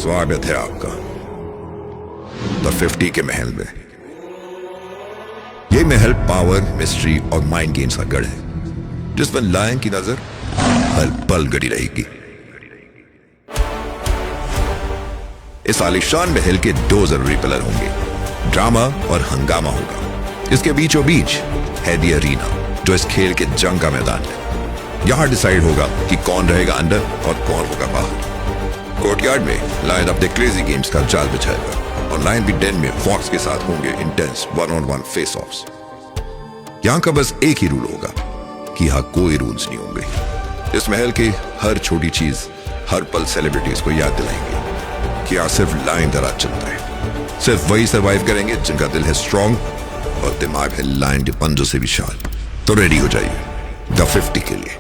स्वागत है आपका द 50 के महल में। ये महल पावर, मिस्ट्री और माइंड गेम्स का गढ़ है, जिसमें लायन की नजर हर पल गड़ी रहेगी। इस आलिशान महल के दो जरूरी पिलर होंगे, ड्रामा और हंगामा होगा। इसके बीचों बीच है दी अरीना, जो इस खेल के जंग का मैदान है। यहां डिसाइड होगा कि कौन रहेगा अंदर और कौन होगा बाहर। कोर्टयार्ड में लायन अपने क्रेजी गेम्स का जाल बिछाएगा और लायन भी डेन में फॉक्स के साथ होंगे इंटेंस 1-on-1 फेस ऑफ्स। यहां का बस एक ही रूल होगा कि यहां कोई रूल्स नहीं होंगे। इस महल की हर छोटी चीज हर पल सेलिब्रिटीज को याद दिलाएंगे कि यहां सिर्फ लायन का राज चलता है। सिर्फ वही सर्वाइव करेंगे जिनका दिल है स्ट्रांग और दिमाग है लायन के पंजों से विशाल। तो रेडी हो जाइए द 50 के लिए।